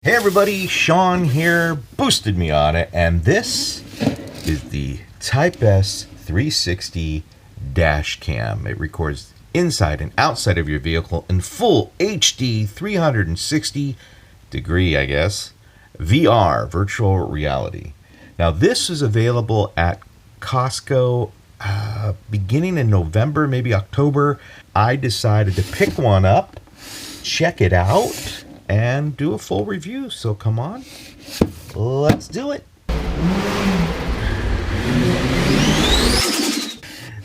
Hey everybody, Sean here, Boosted Me on it, and this is the Type S 360 dash cam. It records inside and outside of your vehicle in full HD 360 degree, I guess, VR, virtual reality. Now this is available at Costco beginning in November, maybe October. I decided to pick one up, check it out, and do a full review. So come on, let's do it.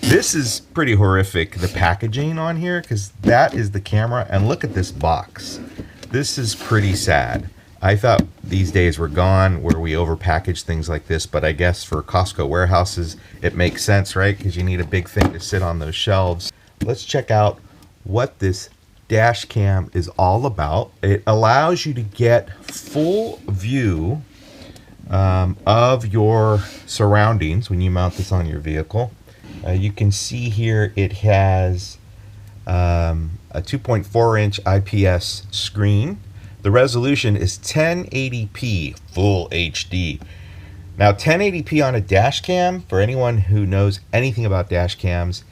This is pretty horrific, the packaging on here, because that is the camera, and look at this box. This is pretty sad. I thought these days were gone where we overpackage things like this, but I guess for Costco warehouses it makes sense, right? Because you need a big thing to sit on those shelves. Let's check out what this dash cam is all about. It allows you to get full view of your surroundings when you mount this on your vehicle. You can see here it has a 2.4 inch IPS screen. The resolution is 1080p full HD. Now 1080p on a dash cam, for anyone who knows anything about dash cams,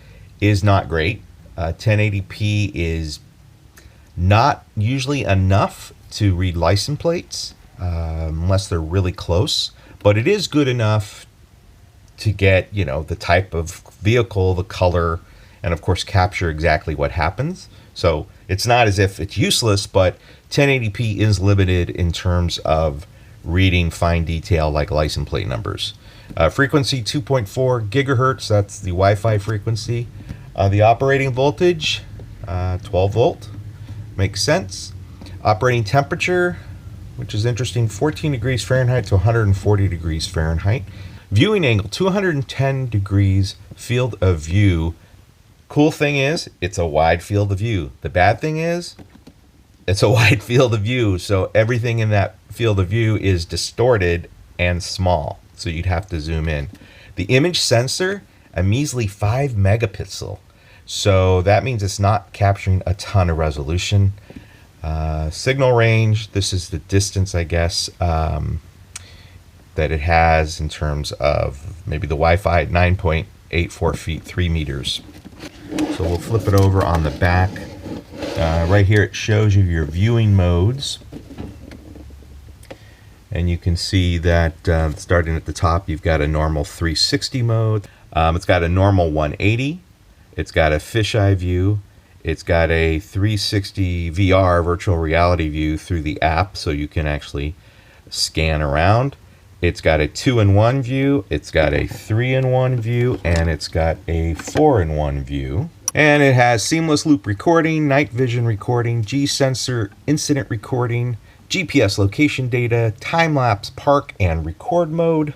is not great. 1080p is not usually enough to read license plates unless they're really close, but it is good enough to get, you know, the type of vehicle, the color, and of course capture exactly what happens. So it's not as if it's useless, but 1080p is limited in terms of reading fine detail like license plate numbers. Frequency 2.4 gigahertz, that's the Wi-Fi frequency. The operating voltage 12 volt. Makes sense. Operating temperature, which is interesting, 14 degrees Fahrenheit to 140 degrees Fahrenheit. Viewing angle, 210 degrees field of view. Cool thing is, it's a wide field of view. The bad thing is, it's a wide field of view, so everything in that field of view is distorted and small, so you'd have to zoom in. The image sensor, a measly 5 megapixel. So that means it's not capturing a ton of resolution. Signal range, this is the distance, I guess, that it has in terms of maybe the Wi-Fi at 9.84 feet, 3 meters. So we'll flip it over on the back. Right here it shows you your viewing modes. And you can see that starting at the top, you've got a normal 360 mode. It's got a normal 180. It's got a fisheye view. It's got a 360 VR virtual reality view through the app, so you can actually scan around. It's got a 2-in-1 view. It's got a 3-in-1 view, and it's got a 4-in-1 view. And it has seamless loop recording, night vision recording, G-sensor incident recording, GPS location data, time-lapse park and record mode.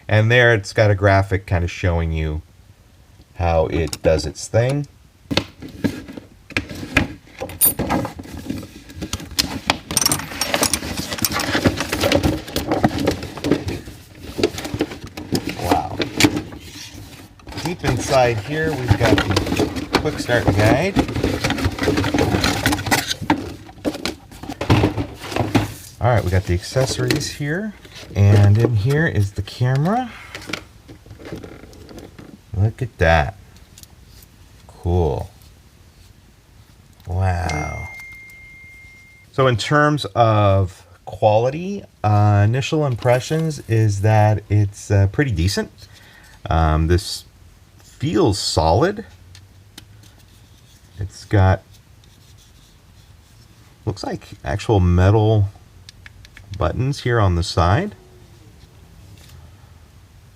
And there it's got a graphic kind of showing you how it does its thing. Wow. Deep inside here we've got the quick start guide. Alright, we got the accessories here, and in here is the camera. Look at that. Cool. Wow. So in terms of quality, initial impressions is that it's pretty decent. This feels solid. It's got, looks like actual metal buttons here on the side.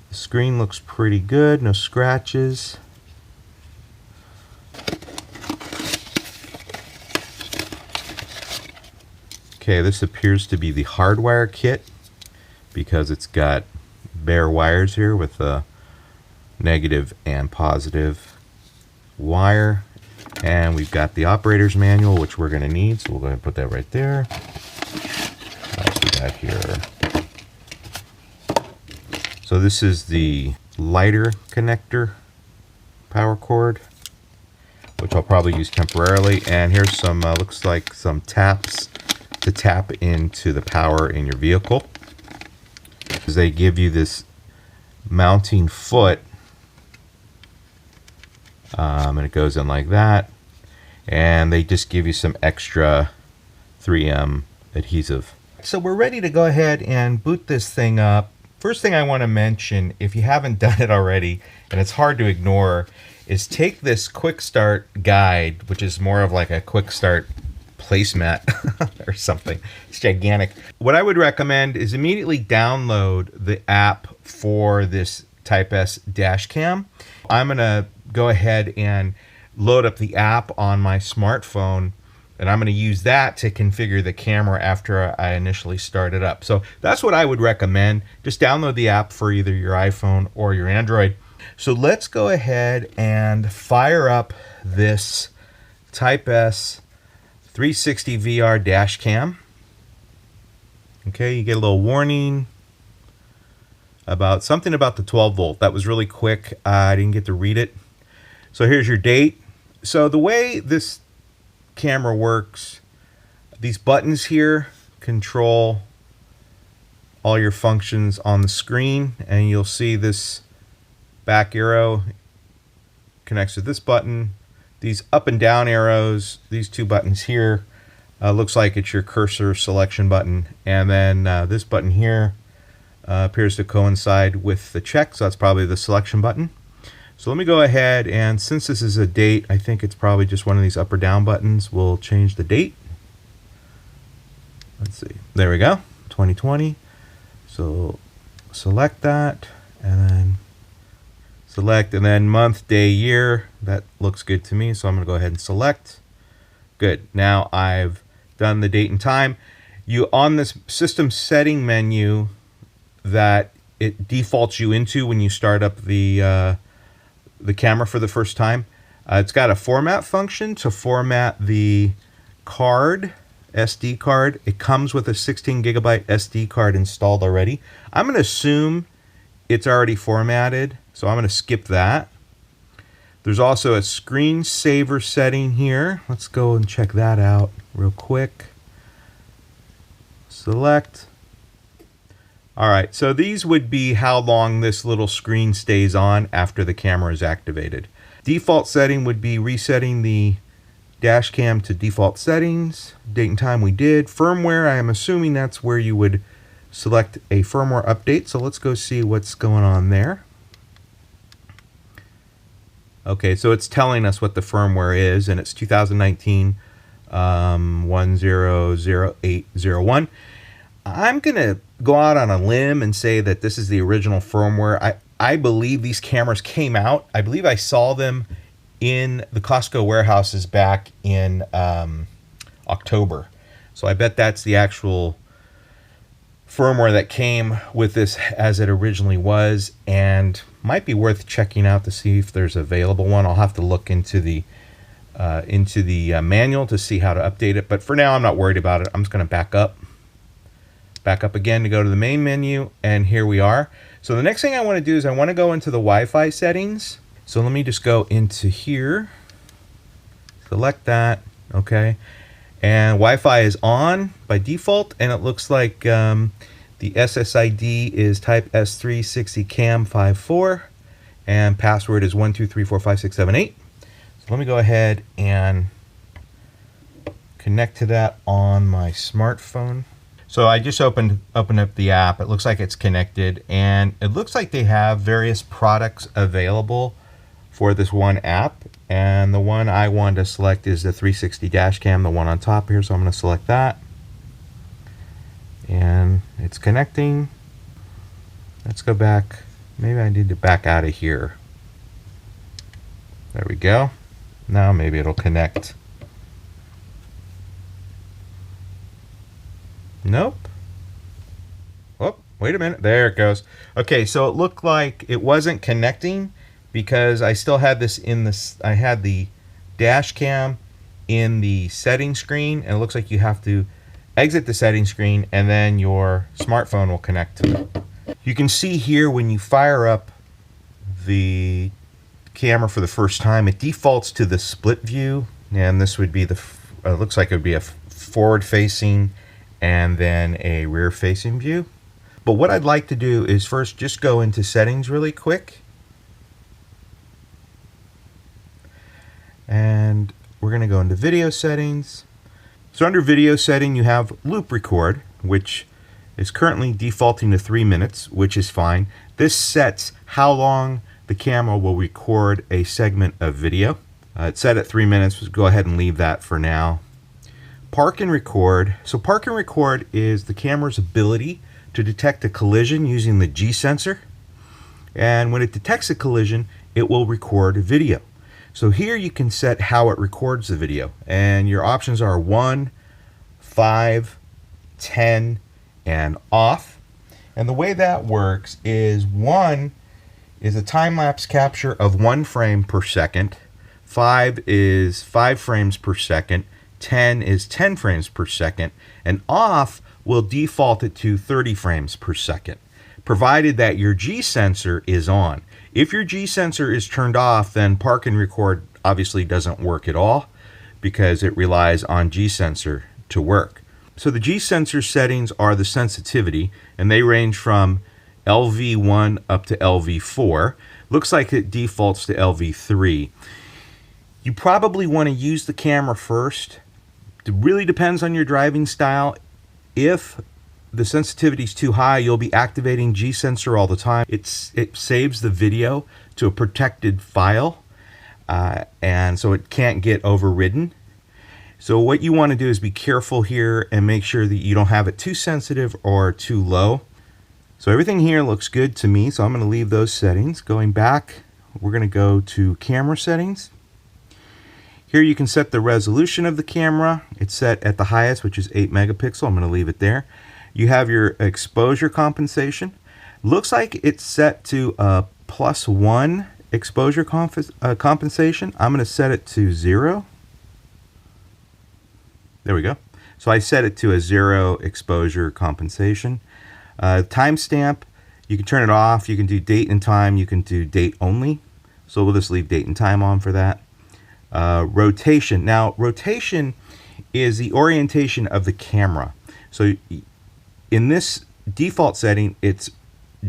The screen looks pretty good, no scratches. Okay, this appears to be the hardwire kit because it's got bare wires here with a negative and positive wire. And we've got the operator's manual, which we're going to need, so we'll go ahead and put that right there. What else we got here? So this is the lighter connector power cord, which I'll probably use temporarily. And here's some, looks like some taps to tap into the power in your vehicle. They give you this mounting foot, and it goes in like that, and they just give you some extra 3M adhesive. So we're ready to go ahead and boot this thing up. First thing I want to mention, if you haven't done it already, and it's hard to ignore, is take this quick start guide, which is more of like a quick start placemat or something. It's gigantic. What I would recommend is immediately download the app for this Type S dash cam. I'm gonna go ahead and load up the app on my smartphone, and I'm going to use that to configure the camera after I initially start it up. So that's what I would recommend. Just download the app for either your iPhone or your Android. So let's go ahead and fire up this Type S 360 VR dash cam. Okay, you get a little warning about something about the 12 volt. That was really quick. I didn't get to read it. So here's your date. So the way this camera works, these buttons here control all your functions on the screen, and you'll see this back arrow connects to this button. These up and down arrows, these two buttons here, looks like it's your cursor selection button, and then this button here appears to coincide with the check, so that's probably the selection button. So let me go ahead, and since this is a date, I think it's probably just one of these up or down buttons. We'll change the date. Let's see. There we go. 2020. So select that, and then select, and then month, day, year. That looks good to me, so I'm going to go ahead and select. Good. Now I've done the date and time. You on this system setting menu that it defaults you into when you start up the camera for the first time. It's got a format function to format the card, SD card. It comes with a 16 gigabyte SD card installed already. I'm going to assume it's already formatted, so I'm going to skip that. There's also a screensaver setting here. Let's go and check that out real quick. Select. All right, so these would be how long this little screen stays on after the camera is activated. Default setting would be resetting the dash cam to default settings. Date and time we did. Firmware, I am assuming that's where you would select a firmware update. So let's go see what's going on there. Okay, so it's telling us what the firmware is, and it's 2019 100801. I'm going to go out on a limb and say that this is the original firmware. I believe these cameras came out. I believe I saw them in the Costco warehouses back in October. So I bet that's the actual firmware that came with this as it originally was, and might be worth checking out to see if there's an available one. I'll have to look into the manual to see how to update it. But for now, I'm not worried about it. I'm just going to back up again to go to the main menu, and here we are. So the next thing I want to do is I want to go into the Wi-Fi settings. So let me just go into here, select that, okay, and Wi-Fi is on by default, and it looks like the SSID is Type S360 Cam 54, and password is 12345678. So let me go ahead and connect to that on my smartphone. So I just opened up the app. It looks like it's connected, and it looks like they have various products available for this one app. And the one I want to select is the 360 dash cam, the one on top here. So I'm going to select that, and it's connecting. Let's go back. Maybe I need to back out of here. There we go. Now maybe it'll connect. Nope. Oh, wait a minute. There it goes. Okay, so it looked like it wasn't connecting because I still had this in this. I had the dash cam in the setting screen, and it looks like you have to exit the setting screen, and then your smartphone will connect to it. You can see here when you fire up the camera for the first time, it defaults to the split view, and this would be the. It looks like it would be a forward-facing and then a rear facing view. But what I'd like to do is first just go into settings really quick. And we're going to go into video settings. So under video setting, you have loop record, which is currently defaulting to 3 minutes, which is fine. This sets how long the camera will record a segment of video. It's set at 3 minutes. We'll go ahead and leave that for now. Park and record. So park and record is the camera's ability to detect a collision using the G sensor. And when it detects a collision, it will record video. So here you can set how it records the video, and your options are 1, 5, 10, and off. And the way that works is 1 is a time-lapse capture of 1 frame per second, 5 is 5 frames per second, 10 is 10 frames per second, and off will default it to 30 frames per second, provided that your G sensor is on. If your G sensor is turned off, then park and record obviously doesn't work at all because it relies on G sensor to work. So the G sensor settings are the sensitivity, and they range from LV1 up to LV4. Looks like it defaults to LV3. You probably want to use the camera first. It really depends on your driving style. If the sensitivity is too high, you'll be activating G sensor all the time. It saves the video to a protected file, and so it can't get overridden. So what you want to do is be careful here and make sure that you don't have it too sensitive or too low. So everything here looks good to me, so I'm going to leave those settings. Going back, we're going to go to camera settings. Here you can set the resolution of the camera. It's set at the highest, which is 8 megapixel. I'm going to leave it there. You have your exposure compensation. Looks like it's set to a +1 exposure compensation. I'm going to set it to 0. There we go. So I set it to a 0 exposure compensation. Timestamp, you can turn it off. You can do date and time. You can do date only. So we'll just leave date and time on for that. Rotation. Now, rotation is the orientation of the camera. So in this default setting, it's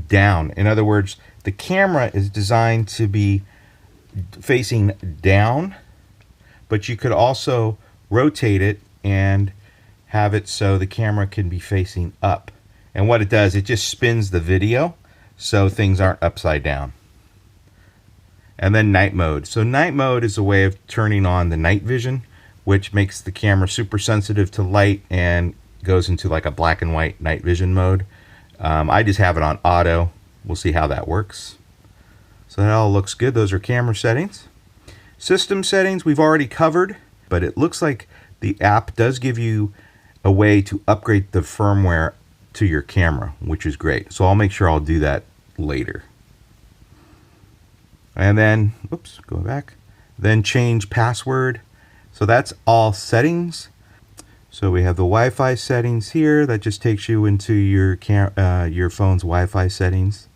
down. In other words, the camera is designed to be facing down, but you could also rotate it and have it so the camera can be facing up. And what it does, it just spins the video so things aren't upside down. And then night mode. So night mode is a way of turning on the night vision, which makes the camera super sensitive to light and goes into like a black and white night vision mode. I just have it on auto. We'll see how that works. So that all looks good. Those are camera settings. System settings we've already covered, but it looks like the app does give you a way to upgrade the firmware to your camera, which is great. So I'll make sure I'll do that later. And then, oops, go back. Then change password. So that's all settings. So we have the Wi-Fi settings here. That just takes you into your phone's Wi-Fi settings.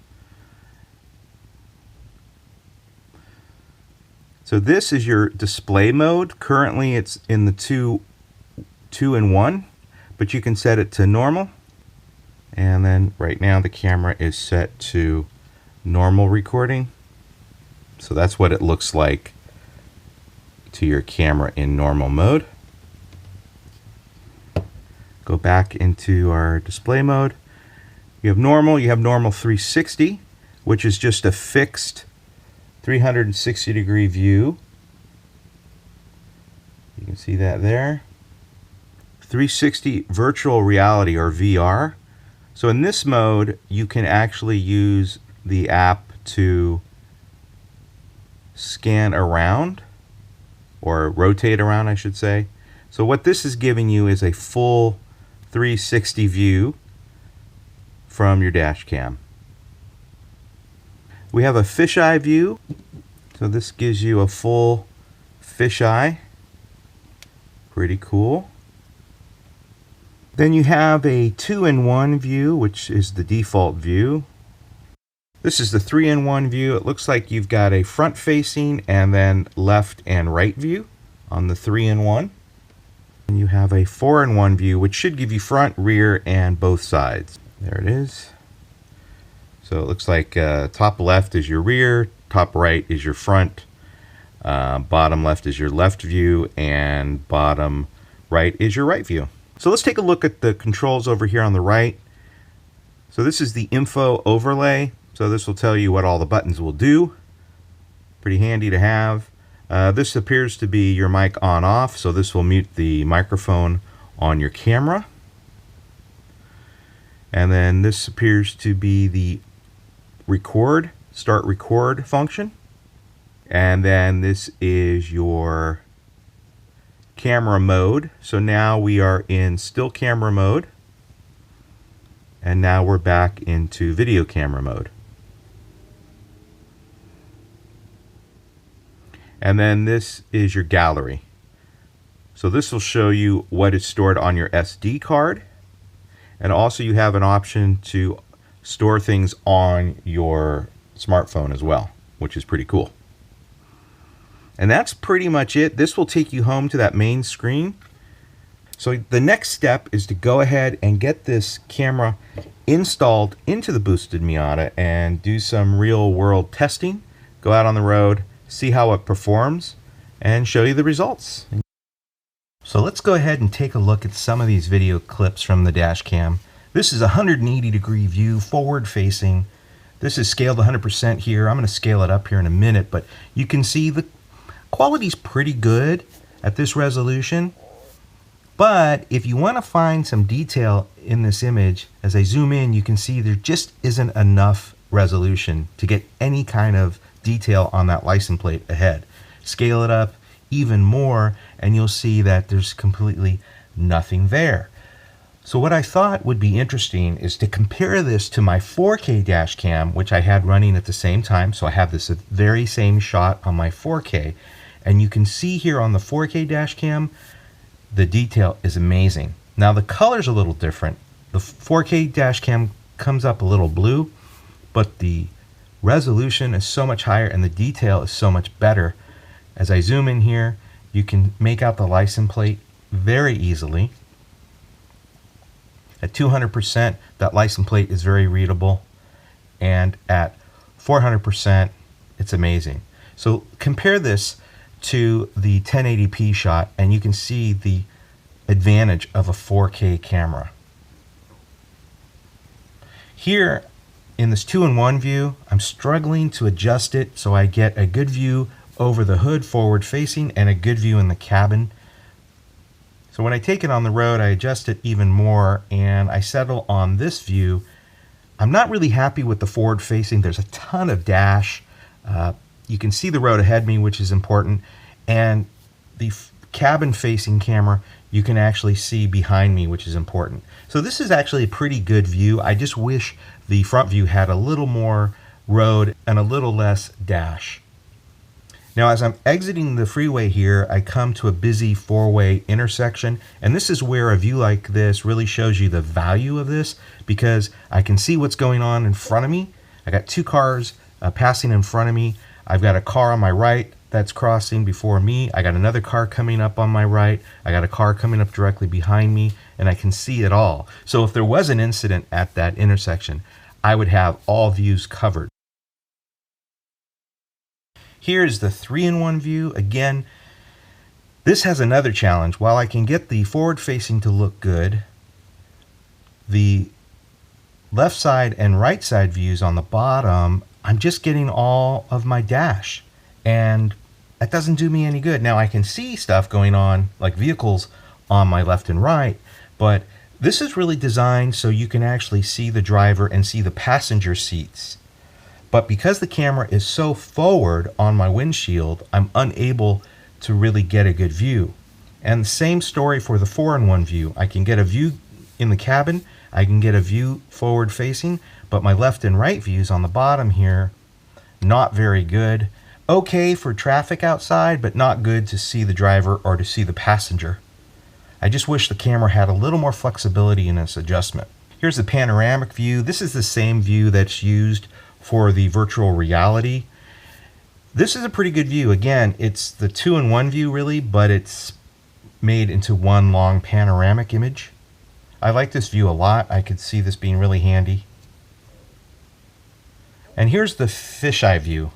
So this is your display mode. Currently it's in the 2 and 1, but you can set it to normal. And then right now the camera is set to normal recording. So that's what it looks like to your camera in normal mode. Go back into our display mode. You have normal 360, which is just a fixed 360 degree view. You can see that there. 360 virtual reality, or VR. So in this mode, you can actually use the app to scan around, or rotate around, I should say. So what this is giving you is a full 360 view from your dash cam. We have a fisheye view. So this gives you a full fisheye. Pretty cool. Then you have a 2-in-1 view, which is the default view. This is the 3-in-1 view. It looks like you've got a front facing and then left and right view on the 3-in-1. And you have a 4-in-1 view, which should give you front, rear, and both sides. There it is. So it looks like top left is your rear, top right is your front, bottom left is your left view, and bottom right is your right view. So let's take a look at the controls over here on the right. So this is the info overlay. So this will tell you what all the buttons will do. Pretty handy to have. This appears to be your mic on off, so this will mute the microphone on your camera. And then this appears to be the start record function. And then this is your camera mode. So now we are in still camera mode. And now we're back into video camera mode. And then this is your gallery. So this will show you what is stored on your SD card. And also you have an option to store things on your smartphone as well, which is pretty cool. And that's pretty much it. This will take you home to that main screen. So the next step is to go ahead and get this camera installed into the Boosted Miata and do some real world testing. Go out on the road, see how it performs, and show you the results. So let's go ahead and take a look at some of these video clips from the dash cam. This is a 180-degree view, forward facing. This is scaled 100% here. I'm going to scale it up here in a minute, but you can see the quality's pretty good at this resolution. But if you want to find some detail in this image, as I zoom in, you can see there just isn't enough resolution to get any kind of detail on that license plate ahead. Scale it up even more and you'll see that there's completely nothing there. So what I thought would be interesting is to compare this to my 4K dash cam, which I had running at the same time. So I have this very same shot on my 4K, and you can see here on the 4K dash cam the detail is amazing. Now the color's a little different. The 4K dash cam comes up a little blue, but the resolution is so much higher and the detail is so much better. As I zoom in here, you can make out the license plate very easily. At 200%, that license plate is very readable, and at 400%, it's amazing. So compare this to the 1080p shot and you can see the advantage of a 4K camera. Here in this 2-in-1 view, I'm struggling to adjust it so I get a good view over the hood forward facing and a good view in the cabin. So when I take it on the road, I adjust it even more and I settle on this view. I'm not really happy with the forward facing. There's a ton of dash. You can see the road ahead of me, which is important. And the cabin facing camera, you can actually see behind me, which is important. So this is actually a pretty good view. I just wish the front view had a little more road and a little less dash. Now as I'm exiting the freeway here, I come to a busy four-way intersection, and this is where a view like this really shows you the value of this, because I can see what's going on in front of me. I got two cars passing in front of me. I've got a car on my right that's crossing before me. I got another car coming up on my right. I got a car coming up directly behind me, and I can see it all. So if there was an incident at that intersection, I would have all views covered. Here's the 3-in-1 view. Again, this has another challenge. While I can get the forward facing to look good, the left side and right side views on the bottom, I'm just getting all of my dash, and that doesn't do me any good. Now I can see stuff going on, like vehicles on my left and right, but this is really designed so you can actually see the driver and see the passenger seats. But because the camera is so forward on my windshield, I'm unable to really get a good view. And the same story for the 4-in-1 view. I can get a view in the cabin, I can get a view forward facing, but my left and right views on the bottom here, not very good. Okay for traffic outside, but not good to see the driver or to see the passenger. I just wish the camera had a little more flexibility in its adjustment. Here's the panoramic view. This is the same view that's used for the virtual reality. This is a pretty good view. Again, it's the 2-in-1 view really, but it's made into one long panoramic image. I like this view a lot. I could see this being really handy. And here's the fisheye view.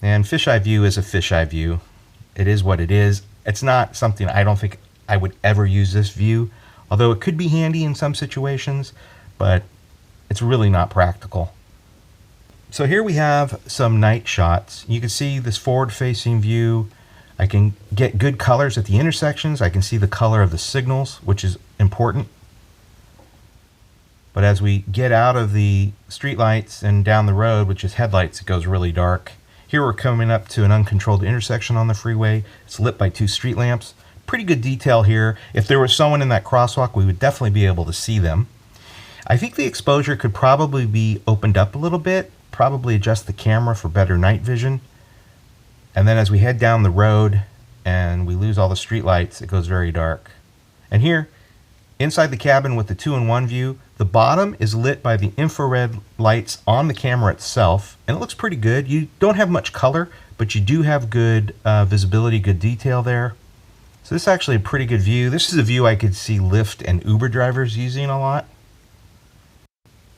And fisheye view is a fisheye view. It is what it is. It's not something I don't think I would ever use this view, although it could be handy in some situations, but it's really not practical. So here we have some night shots. You can see this forward-facing view. I can get good colors at the intersections. I can see the color of the signals, which is important. But as we get out of the streetlights and down the road, which is headlights, it goes really dark. Here we're coming up to an uncontrolled intersection on the freeway. It's lit by 2 street lamps. Pretty good detail here. If there was someone in that crosswalk, we would definitely be able to see them. I think the exposure could probably be opened up a little bit, probably adjust the camera for better night vision. And then as we head down the road and we lose all the street lights, it goes very dark. And here, inside the cabin with the 2-in-1 view, the bottom is lit by the infrared lights on the camera itself, and it looks pretty good. You don't have much color, but you do have good visibility, good detail there. So this is actually a pretty good view. This is a view I could see Lyft and Uber drivers using a lot.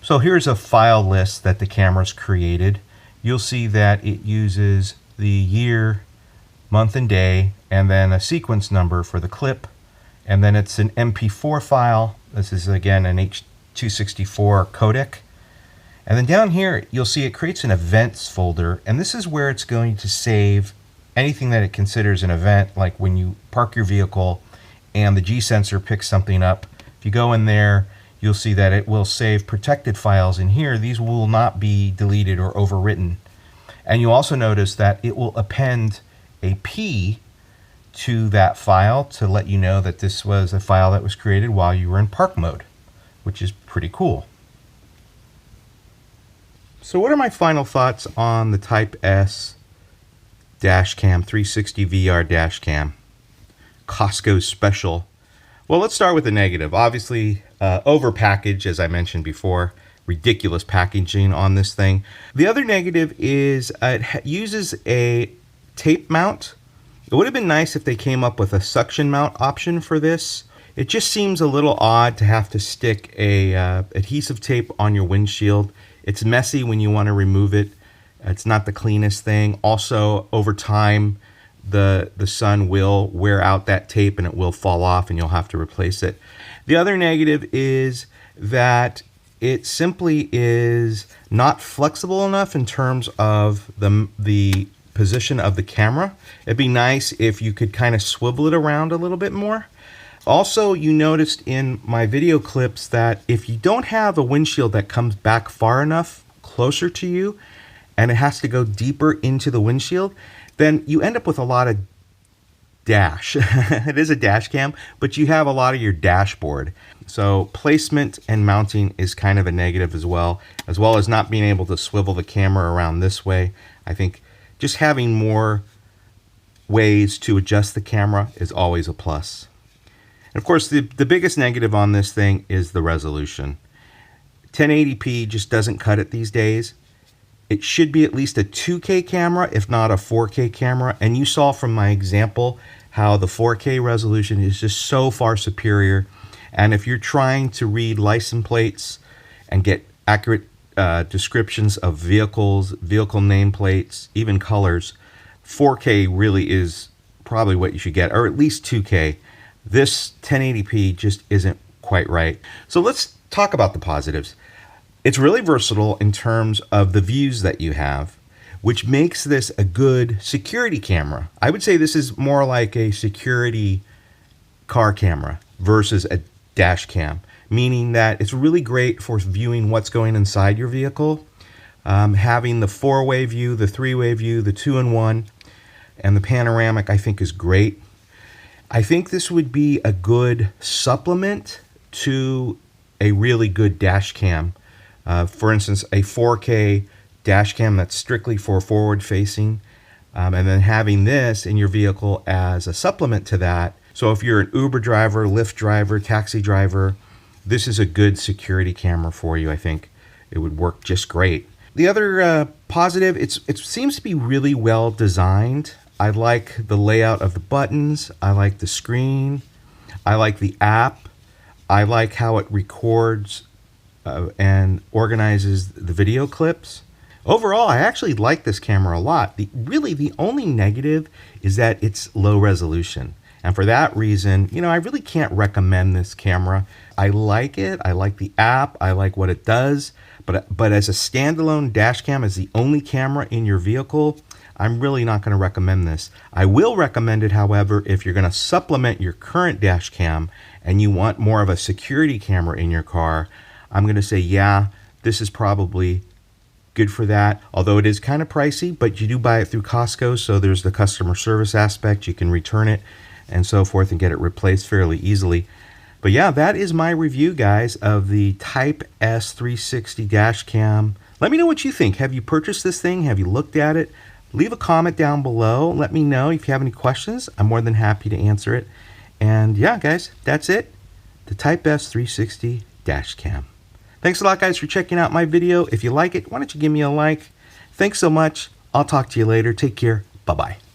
So here's a file list that the camera's created. You'll see that it uses the year, month and day, and then a sequence number for the clip. And then it's an MP4 file. This is again an H.264 codec. And then down here, you'll see it creates an events folder. And this is where it's going to save anything that it considers an event, like when you park your vehicle and the G sensor picks something up. If you go in there, you'll see that it will save protected files in here. These will not be deleted or overwritten. And you'll also notice that it will append a P to that file to let you know that this was a file that was created while you were in park mode, which is pretty cool. So what are my final thoughts on the Type S dash cam, 360 VR dash cam, Costco special? Well, let's start with the negative. Obviously, overpackaged, as I mentioned before. Ridiculous packaging on this thing. The other negative is it uses a tape mount. It would have been nice if they came up with a suction mount option for this. It just seems a little odd to have to stick a adhesive tape on your windshield. It's messy when you want to remove it. It's not the cleanest thing. Also, over time, the sun will wear out that tape and it will fall off and you'll have to replace it. The other negative is that it simply is not flexible enough in terms of the position of the camera. It'd be nice if you could kind of swivel it around a little bit more. Also, you noticed in my video clips that if you don't have a windshield that comes back far enough closer to you and it has to go deeper into the windshield, then you end up with a lot of dash. It is a dash cam, but you have a lot of your dashboard. So placement and mounting is kind of a negative as well as not being able to swivel the camera around this way. I think just having more ways to adjust the camera is always a plus. And of course, the biggest negative on this thing is the resolution. 1080p just doesn't cut it these days. It should be at least a 2K camera, if not a 4K camera. And you saw from my example how the 4K resolution is just so far superior. And if you're trying to read license plates and get accurate descriptions of vehicles, vehicle nameplates, even colors, 4K really is probably what you should get, or at least 2K. This 1080p just isn't quite right. So let's talk about the positives. It's really versatile in terms of the views that you have, which makes this a good security camera. I would say this is more like a security car camera versus a dash cam, meaning that it's really great for viewing what's going inside your vehicle. Having the 4-way view, the 3-way view, the 2-in-1, and the panoramic, I think is great. I think this would be a good supplement to a really good dash cam. For instance, a 4K dash cam that's strictly for forward facing, and then having this in your vehicle as a supplement to that. So if you're an Uber driver, Lyft driver, taxi driver, this is a good security camera for you. I think it would work just great. The other positive, it seems to be really well designed. I like the layout of the buttons. I like the screen. I like the app. I like how it records and organizes the video clips. Overall, I actually like this camera a lot. Really, the only negative is that it's low resolution. And for that reason, I really can't recommend this camera. I like it. I like the app. I like what it does. But as a standalone dash cam, as the only camera in your vehicle, I'm really not going to recommend this. I will recommend it, however, if you're going to supplement your current dash cam and you want more of a security camera in your car. I'm going to say, yeah, this is probably good for that, although it is kind of pricey, but you do buy it through Costco, so there's the customer service aspect. You can return it and so forth and get it replaced fairly easily. But yeah, that is my review, guys, of the Type S 360 dash cam. Let me know what you think. Have you purchased this thing? Have you looked at it? Leave a comment down below. Let me know if you have any questions. I'm more than happy to answer it. And yeah, guys, that's it. The Type S 360 dash cam. Thanks a lot, guys, for checking out my video. If you like it, why don't you give me a like? Thanks so much. I'll talk to you later. Take care. Bye-bye.